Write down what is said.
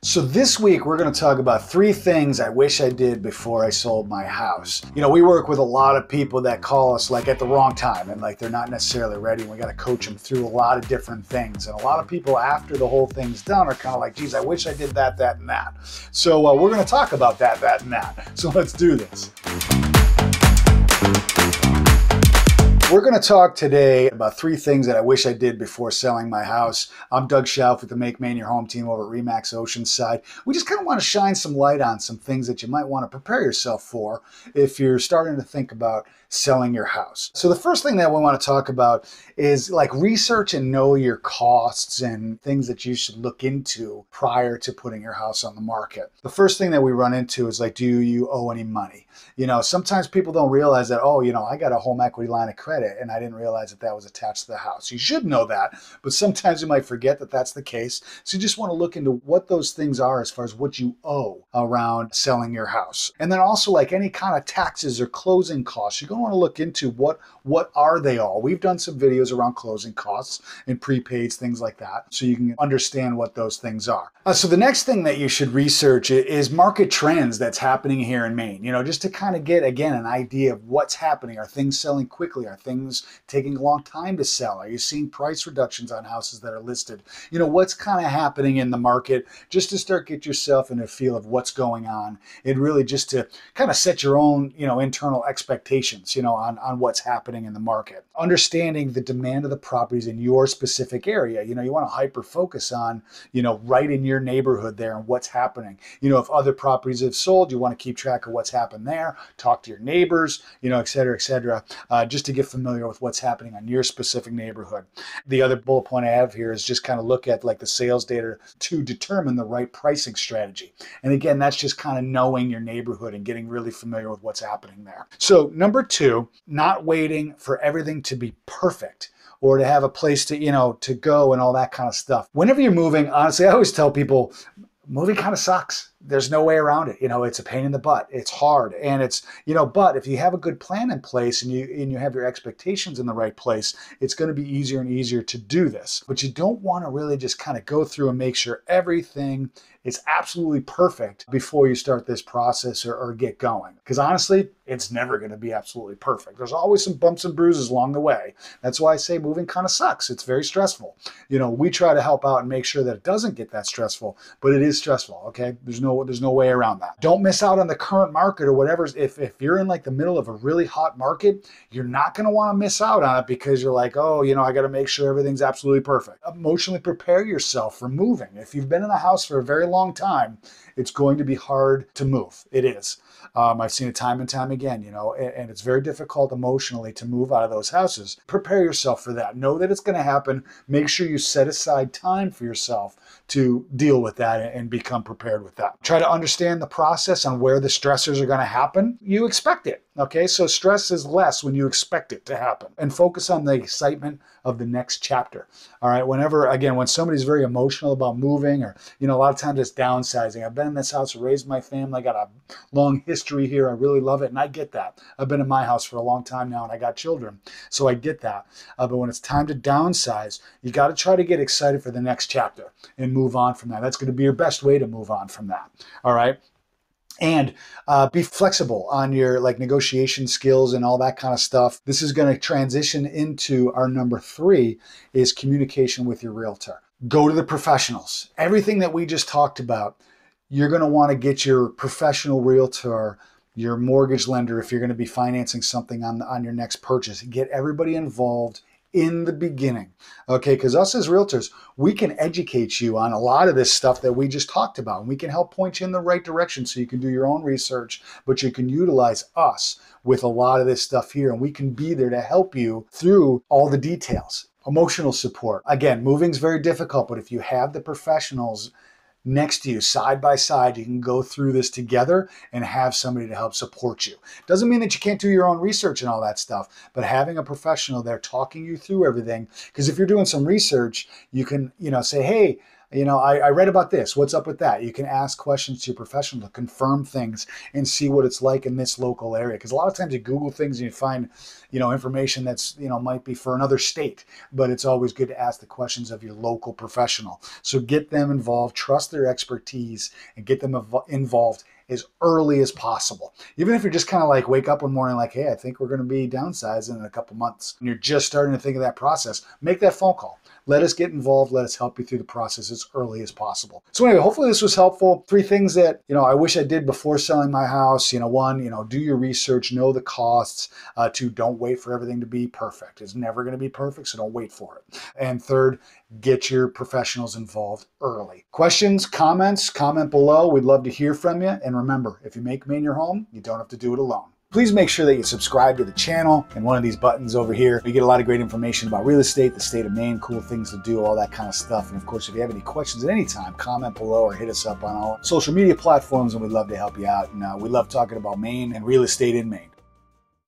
So this week we're going to talk about 3 things I wish I did before I sold my house. You know, we work with a lot of people that call us like at the wrong time and like they're not necessarily ready, and we got to coach them through a lot of different things. And a lot of people after the whole thing's done are kind of like, geez, I wish I did that, that, and that. So we're going to talk about that, and that. So let's do this. We're going to talk today about 3 things that I wish I did before selling my house. I'm Doug Schauf with the Make Maine Your Home team over at RE/MAX Oceanside. We just kind of want to shine some light on some things that you might want to prepare yourself for if you're starting to think about selling your house. So the first thing that we want to talk about is like research and know your costs and things that you should look into prior to putting your house on the market. The first thing that we run into is like, do you owe any money? You know, sometimes people don't realize that, oh, you know, I got a home equity line of credit and I didn't realize that that was attached to the house. You should know that, but sometimes you might forget that that's the case. So you just want to look into what those things are as far as what you owe around selling your house. And then also like any kind of taxes or closing costs, you're going to want to look into what are they all. We've done some videos around closing costs and prepaids, things like that, so you can understand what those things are. So the next thing that you should research is market trends that's happening here in Maine, you know, just to kind of get, again, an idea of what's happening. Are things selling quickly? Are things taking a long time to sell? Are you seeing price reductions on houses that are listed? You know, what's kind of happening in the market, just to start get yourself in a feel of what's going on, and really just to kind of set your own, you know, internal expectations, you know, on what's happening in the market. Understanding the demand of the properties in your specific area. You know, you want to hyper focus on, you know, right in your neighborhood there and what's happening. You know, if other properties have sold, you want to keep track of what's happened there, talk to your neighbors, you know, et cetera, just to get familiar with what's happening on your specific neighborhood. The other bullet point I have here is just kind of look at like the sales data to determine the right pricing strategy. And again, that's just kind of knowing your neighborhood and getting really familiar with what's happening there. So number 2, not waiting for everything to be perfect or to have a place to, you know, to go and all that kind of stuff. Whenever you're moving, honestly, I always tell people, moving kind of sucks. There's no way around it. You know, it's a pain in the butt. It's hard. And it's, you know, but if you have a good plan in place and you have your expectations in the right place, it's going to be easier and easier to do this. But you don't want to really just kind of go through and make sure everything is absolutely perfect before you start this process or get going. Because honestly, it's never going to be absolutely perfect. There's always some bumps and bruises along the way. That's why I say moving kind of sucks. It's very stressful. You know, we try to help out and make sure that it doesn't get that stressful, but it is stressful, okay? There's no way around that. Don't miss out on the current market or whatever. If you're in like the middle of a really hot market, you're not going to want to miss out on it because you're like, oh, you know, I got to make sure everything's absolutely perfect. Emotionally prepare yourself for moving. If you've been in a house for a very long time, it's going to be hard to move. It is. I've seen it time and time again, you know, and it's very difficult emotionally to move out of those houses. Prepare yourself for that. Know that it's going to happen. Make sure you set aside time for yourself to deal with that and become prepared with that. Try to understand the process on where the stressors are going to happen. You expect it. Okay, so stress is less when you expect it to happen, and focus on the excitement of the next chapter. All right, when somebody's very emotional about moving, or, you know, a lot of times it's downsizing. I've been in this house, raised my family, I got a long history here. I really love it, and I get that. I've been in my house for a long time now, and I got children, so I get that. But when it's time to downsize, you got to try to get excited for the next chapter and move on from that. That's going to be your best way to move on from that. All right. And be flexible on your like negotiation skills and all that kind of stuff. This is going to transition into our number 3 is communication with your realtor. Go to the professionals. Everything that we just talked about, you're going to want to get your professional realtor, your mortgage lender, if you're going to be financing something on your next purchase. Get everybody involved in the beginning, okay? Because us as realtors, we can educate you on a lot of this stuff that we just talked about, and we can help point you in the right direction so you can do your own research, but you can utilize us with a lot of this stuff here, and we can be there to help you through all the details. Emotional support. Again, moving's very difficult, but if you have the professionals next to you, side by side, you can go through this together and have somebody to help support you. Doesn't mean that you can't do your own research and all that stuff, but having a professional there talking you through everything, because if you're doing some research, you can, you know, say, hey, I read about this. What's up with that? You can ask questions to your professional to confirm things and see what it's like in this local area. Because a lot of times you Google things and you find, information that's, might be for another state, but it's always good to ask the questions of your local professional. So get them involved, trust their expertise, and get them involved as early as possible. Even if you're just kind of like wake up one morning like, hey, I think we're going to be downsizing in a couple months, and you're just starting to think of that process, make that phone call. Let us get involved. Let us help you through the process as early as possible. So anyway, hopefully this was helpful. 3 things that, I wish I did before selling my house. 1, do your research, know the costs. 2, don't wait for everything to be perfect. It's never going to be perfect, so don't wait for it. And 3rd, get your professionals involved early. Questions, comments, comment below. We'd love to hear from you. And remember, if you make Maine your home, you don't have to do it alone. Please make sure that you subscribe to the channel and one of these buttons over here. You get a lot of great information about real estate, the state of Maine, cool things to do, all that kind of stuff. And of course, if you have any questions at any time, comment below or hit us up on all social media platforms, and we'd love to help you out. And we love talking about Maine and real estate in Maine.